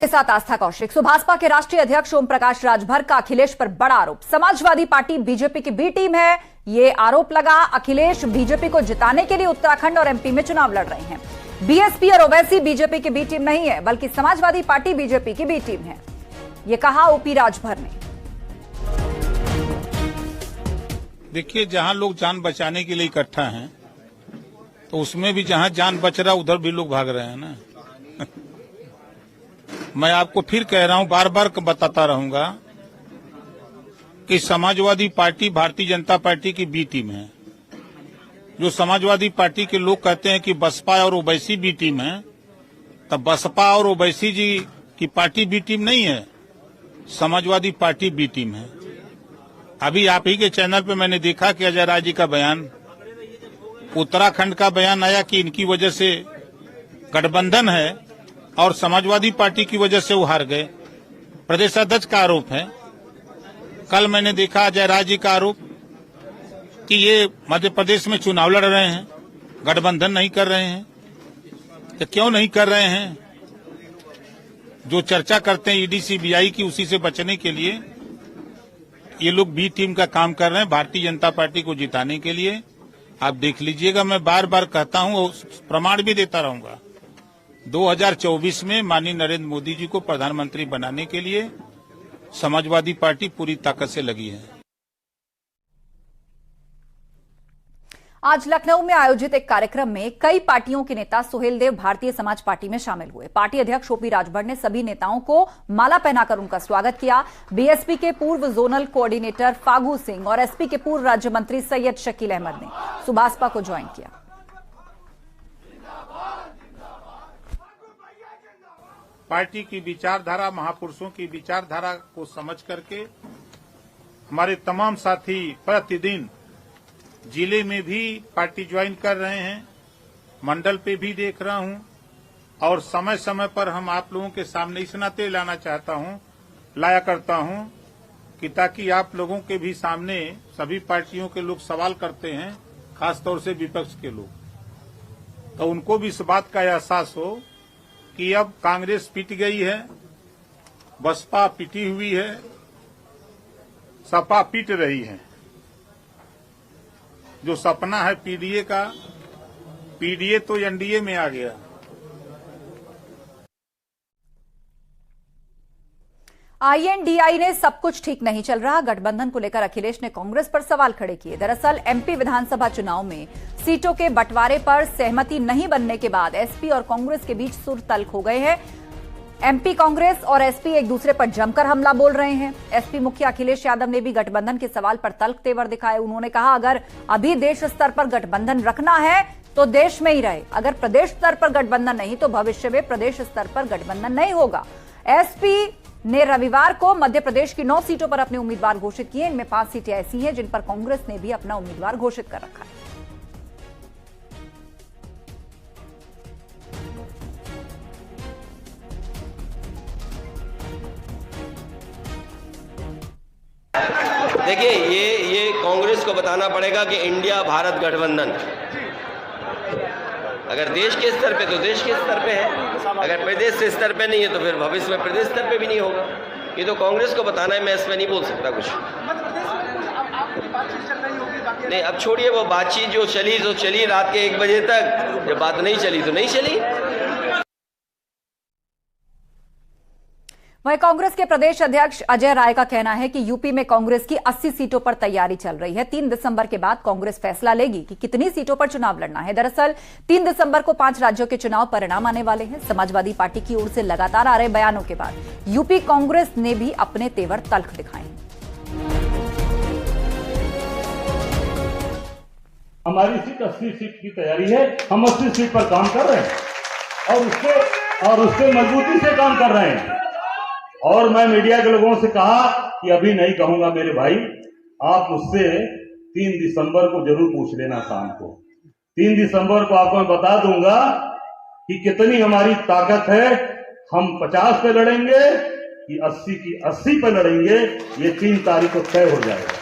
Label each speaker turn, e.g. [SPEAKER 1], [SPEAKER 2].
[SPEAKER 1] के साथ आस्था कौशिक। भाजपा के राष्ट्रीय अध्यक्ष ओम प्रकाश राजभर का अखिलेश पर बड़ा आरोप। समाजवादी पार्टी बीजेपी की बी टीम है, ये आरोप लगा। अखिलेश बीजेपी को जिताने के लिए उत्तराखंड और एमपी में चुनाव लड़ रहे हैं। बीएसपी और ओवैसी बीजेपी की बी टीम नहीं है, बल्कि समाजवादी पार्टी बीजेपी की बी टीम है, ये कहा ओपी राजभर ने।
[SPEAKER 2] देखिए, जहां लोग जान बचाने के लिए इकट्ठा हैं, तो उसमें भी जहां जान बच रहा उधर भी लोग भाग रहे हैं ना। मैं आपको फिर कह रहा हूं, बार बार बताता रहूंगा कि समाजवादी पार्टी भारतीय जनता पार्टी की बी टीम है। जो समाजवादी पार्टी के लोग कहते हैं कि बसपा और ओवैसी बी टीम है, तब बसपा और ओवैसी जी की पार्टी बी टीम नहीं है, समाजवादी पार्टी बी टीम है। अभी आप ही के चैनल पे मैंने देखा कि अजय राय जी का बयान, उत्तराखंड का बयान आया कि इनकी वजह से गठबंधन है और समाजवादी पार्टी की वजह से वो हार गए। प्रदेश अध्यक्ष का आरोप है। कल मैंने देखा अजय राय जी का आरोप कि ये मध्य प्रदेश में चुनाव लड़ रहे हैं, गठबंधन नहीं कर रहे हैं। तो क्यों नहीं कर रहे हैं? जो चर्चा करते हैं ईडी सीबीआई की, उसी से बचने के लिए ये लोग बी टीम का काम कर रहे हैं, भारतीय जनता पार्टी को जिताने के लिए। आप देख लीजिएगा, मैं बार बार कहता हूं, प्रमाण भी देता रहूंगा। 2024 में माननीय नरेंद्र मोदी जी को प्रधानमंत्री बनाने के लिए समाजवादी पार्टी पूरी ताकत से लगी है।
[SPEAKER 1] आज लखनऊ में आयोजित एक कार्यक्रम में कई पार्टियों के नेता सुहेलदेव भारतीय समाज पार्टी में शामिल हुए। पार्टी अध्यक्ष ओपी राजभर ने सभी नेताओं को माला पहनाकर उनका स्वागत किया। बीएसपी के पूर्व जोनल कोऑर्डिनेटर फागू सिंह और एसपी के पूर्व राज्य मंत्री सैयद शकील अहमद ने सुभाषपा को ज्वाइन किया।
[SPEAKER 2] पार्टी की विचारधारा, महापुरुषों की विचारधारा को समझ करके हमारे तमाम साथी प्रतिदिन जिले में भी पार्टी ज्वाइन कर रहे हैं, मंडल पे भी देख रहा हूं, और समय समय पर हम आप लोगों के सामने इस नाते लाना चाहता हूं, लाया करता हूं कि ताकि आप लोगों के भी सामने सभी पार्टियों के लोग सवाल करते हैं, खासतौर से विपक्ष के लोग, तो उनको भी इस बात का एहसास हो कि अब कांग्रेस पिट गई है, बसपा पिटी हुई है, सपा पिट रही है। जो सपना है पीडीए का, पीडीए तो एनडीए में आ गया।
[SPEAKER 1] आईएनडीआई ने सब कुछ ठीक नहीं चल रहा, गठबंधन को लेकर अखिलेश ने कांग्रेस पर सवाल खड़े किए। दरअसल एमपी विधानसभा चुनाव में सीटों के बंटवारे पर सहमति नहीं बनने के बाद एसपी और कांग्रेस के बीच सुर तल्ख हो गए हैं। एमपी कांग्रेस और एसपी एक दूसरे पर जमकर हमला बोल रहे हैं। एसपी मुखिया अखिलेश यादव ने भी गठबंधन के सवाल पर तल्ख तेवर दिखाए। उन्होंने कहा, अगर अभी देश स्तर पर गठबंधन रखना है तो देश में ही रहे, अगर प्रदेश स्तर पर गठबंधन नहीं तो भविष्य में प्रदेश स्तर पर गठबंधन नहीं होगा। एसपी ने रविवार को मध्य प्रदेश की 9 सीटों पर अपने उम्मीदवार घोषित किए। इनमें 5 सीटें ऐसी हैं जिन पर कांग्रेस ने भी अपना उम्मीदवार घोषित कर रखा है।
[SPEAKER 3] देखिए, ये कांग्रेस को बताना पड़ेगा कि इंडिया भारत गठबंधन अगर देश के स्तर पे तो देश के स्तर पे है, अगर प्रदेश के स्तर पे नहीं है तो फिर भविष्य में प्रदेश स्तर पे भी नहीं होगा। ये तो कांग्रेस को बताना है, मैं इसमें नहीं बोल सकता कुछ। नहीं, अब छोड़िए, वो बातचीत जो चली तो चली रात के 1 बजे तक, जब बात नहीं चली तो नहीं चली।
[SPEAKER 1] वहीं कांग्रेस के प्रदेश अध्यक्ष अजय राय का कहना है कि यूपी में कांग्रेस की 80 सीटों पर तैयारी चल रही है। 3 दिसंबर के बाद कांग्रेस फैसला लेगी कि कितनी सीटों पर चुनाव लड़ना है। दरअसल 3 दिसंबर को 5 राज्यों के चुनाव परिणाम आने वाले हैं। समाजवादी पार्टी की ओर से लगातार आ रहे बयानों के बाद यूपी कांग्रेस ने भी अपने तेवर तल्ख दिखाए हैं।
[SPEAKER 4] हमारी सीट 80 सीट की तैयारी है, हम 80 सीट पर काम कर रहे हैं और उससे मजबूती से काम कर रहे हैं। और मैं मीडिया के लोगों से कहा कि अभी नहीं कहूंगा मेरे भाई, आप मुझसे 3 दिसंबर को जरूर पूछ लेना शाम को। 3 दिसंबर को आपको मैं बता दूंगा कि कितनी हमारी ताकत है। हम 50 पे लड़ेंगे कि 80 की 80 पे लड़ेंगे, ये 3 तारीख को तय हो जाएगा।